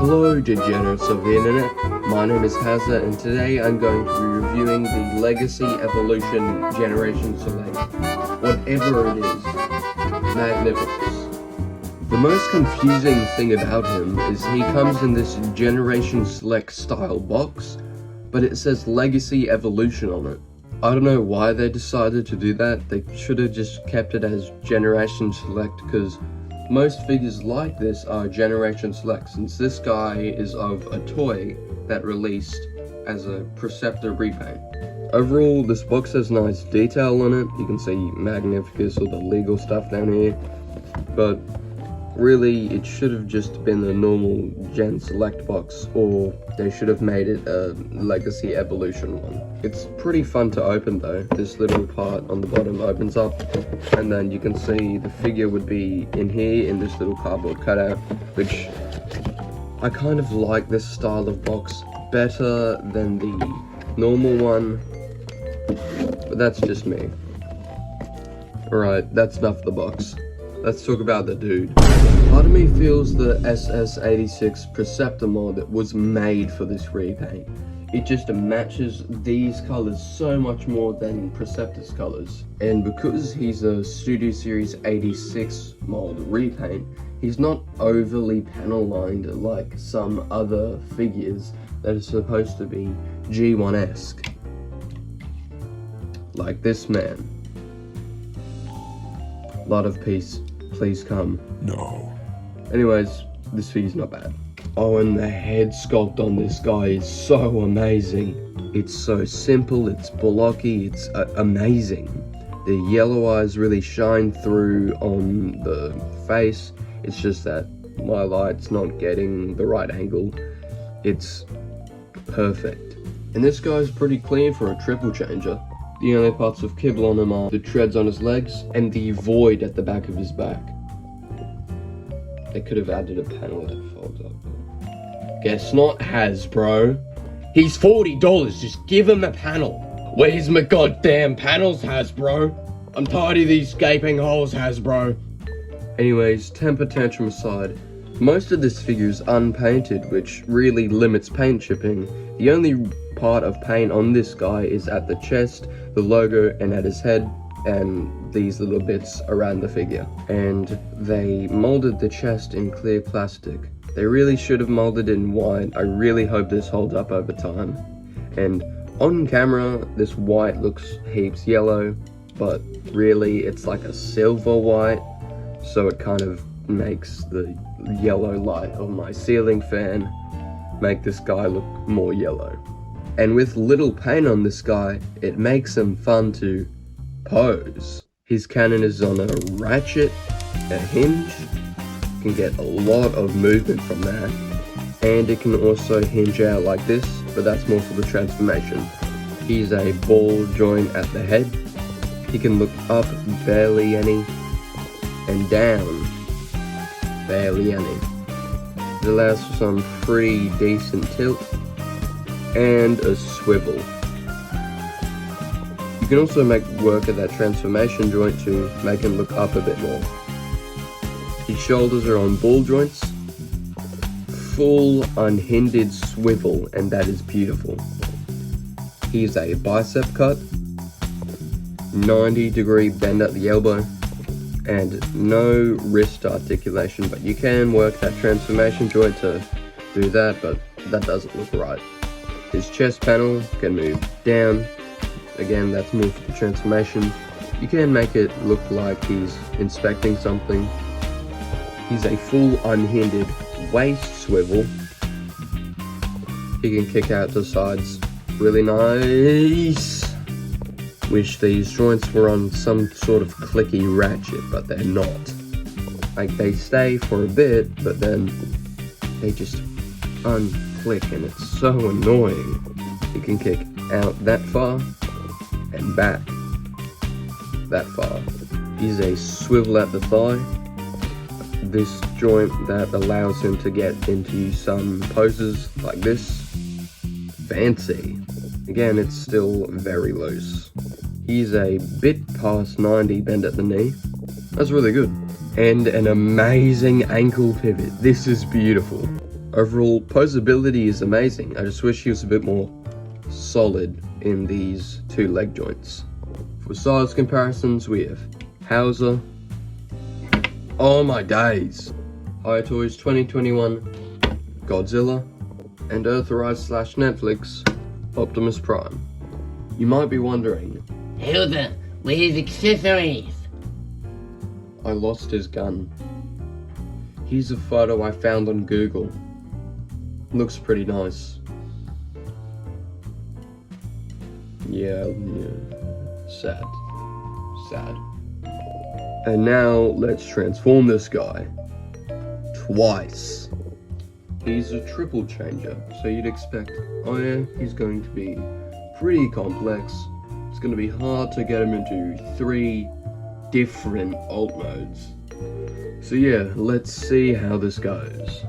Hello degenerates of the internet, my name is Hazza and today I'm going to be reviewing the Legacy Evolution Generation Select, whatever it is, Matnificus. The most confusing thing about him is he comes in this Generation Select style box, but it says Legacy Evolution on it. I don't know why they decided to do that. They should have just kept it as Generation Select, because most figures like this are Generation Select, since this guy is of a toy that released as a Preceptor repaint. Overall, this box has nice detail on it. You can see Matnificus, all the legal stuff down here, but really it should have just been a normal Gen Select box, or they should have made it a Legacy Evolution one. It's pretty fun to open though. This little part on the bottom opens up, and then you can see the figure would be in here in this little cardboard cutout, which I kind of like this style of box better than the normal one, but that's just me. Alright, that's enough of the box. Let's talk about the dude. Part of me feels the SS86 Preceptor mod was made for this repaint. It just matches these colors so much more than Preceptor's colors. And because he's a Studio Series 86 mod repaint, he's not overly panel lined like some other figures that are supposed to be G1-esque. Like this man. Lot of peace, please come. No. Anyways, this figure's not bad. Oh, and the head sculpt on this guy is so amazing. It's so simple, it's blocky, it's amazing. The yellow eyes really shine through on the face. It's just that my light's not getting the right angle. It's perfect. And this guy's pretty clean for a triple changer. The only parts of kibble on him are the treads on his legs and the void at the back of his back. They could have added a panel that folds up. Guess not, Hasbro. He's $40, just give him a panel. Where's my goddamn panels, Hasbro? I'm tired of these gaping holes, Hasbro. Anyways, temper tantrum aside, most of this figure is unpainted, which really limits paint chipping. The only part of paint on this guy is at the chest, the logo, and at his head, and these little bits around the figure. And they molded the chest in clear plastic. They really should have molded it in white. I really hope this holds up over time. And on camera, this white looks heaps yellow, but really it's like a silver white, so it kind of makes the yellow light of my ceiling fan make this guy look more yellow. And with little paint on this guy, it makes him fun to pose. His cannon is on a ratchet, a hinge, can get a lot of movement from that, and it can also hinge out like this, but that's more for the transformation. He's a ball joint at the head. He can look up barely any, and down barely any. It allows for some pretty decent tilt and a swivel. You can also make work of that transformation joint to make him look up a bit more. His shoulders are on ball joints, full unhindered swivel, and that is beautiful. Here's a bicep cut, 90-degree bend at the elbow, and no wrist articulation, but you can work that transformation joint to do that, but that doesn't look right. His chest panel can move down. Again, that's more for the transformation. You can make it look like he's inspecting something. He's a full unhindered waist swivel. He can kick out to the sides. Really nice. Wish these joints were on some sort of clicky ratchet, but they're not. Like, they stay for a bit, but then they just unclick, and it's so annoying. You can kick out that far and back that far. He's a swivel at the thigh. This joint that allows him to get into some poses like this. Fancy. Again, it's still very loose. He's a bit past 90 bend at the knee. That's really good. And an amazing ankle pivot. This is beautiful. Overall, posability is amazing. I just wish he was a bit more solid in these two leg joints. For size comparisons, we have Hauser. Oh my days! Hi Toys 2021, Godzilla, and Earthrise / Netflix, Optimus Prime. You might be wondering, Hilda, where's accessories? I lost his gun. Here's a photo I found on Google. Looks pretty nice. Yeah, sad. Sad. And now let's transform this guy. Twice. He's a triple changer, so you'd expect, oh yeah, he's going to be pretty complex. It's going to be hard to get him into 3 different alt modes. So yeah, let's see how this goes.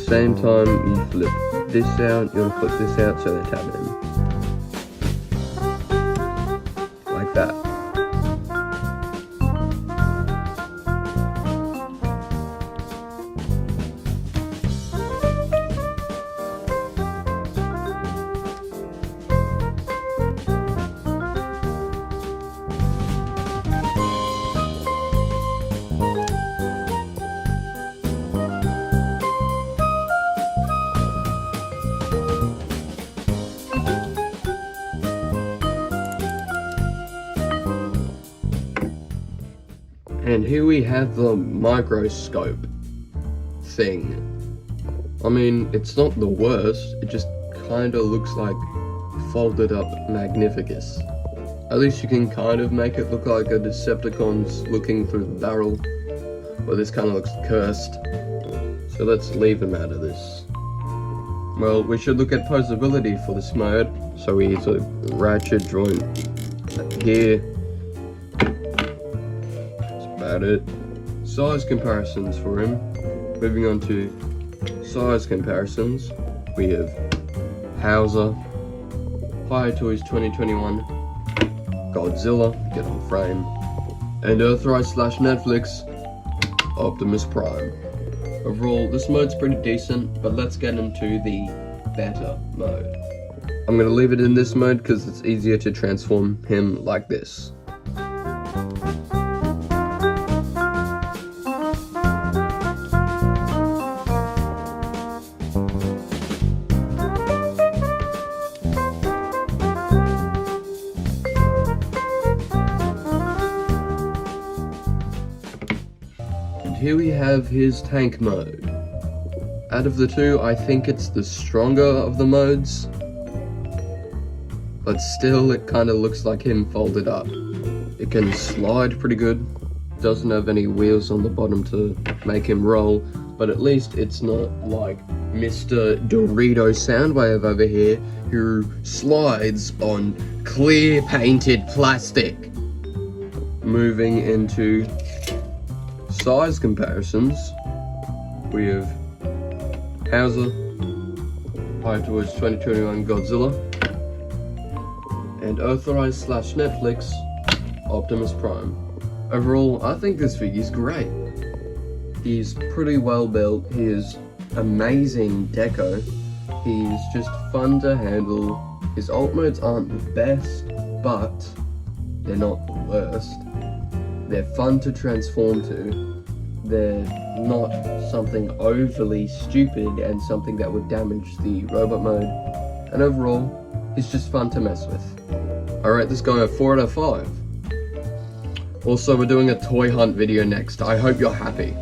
Same time you flip this out, you want to flip this out so they tap in. Like that. And here we have the microscope thing. I mean, it's not the worst, it just kinda looks like folded up Magnificus. At least you can kind of make it look like a Decepticon's looking through the barrel. But this kinda looks cursed. So let's leave him out of this. Well, we should look at posability for this mode. So we use a ratchet joint here. About it. Size comparisons for him. Moving on to size comparisons, we have Hauser, Hi Toys 2021, Godzilla, get on frame, and Earthrise / Netflix, Optimus Prime. Overall, this mode's pretty decent, but let's get into the better mode. I'm gonna leave it in this mode because it's easier to transform him like this. Here we have his tank mode. Out of the two, I think it's the stronger of the modes. But still, it kind of looks like him folded up. It can slide pretty good. Doesn't have any wheels on the bottom to make him roll. But at least it's not like Mr. Dorito Soundwave over here, who slides on clear painted plastic. Moving into size comparisons, we have Hauser, Hi Toys 2021 Godzilla, and Earthrise / Netflix, Optimus Prime. Overall, I think this figure's great. He's pretty well built, he is amazing deco, he's just fun to handle. His alt modes aren't the best, but they're not the worst. They're fun to transform to. They're not something overly stupid and something that would damage the robot mode. And overall, it's just fun to mess with. I rate this guy a 4 out of 5. Also, we're doing a toy hunt video next. I hope you're happy.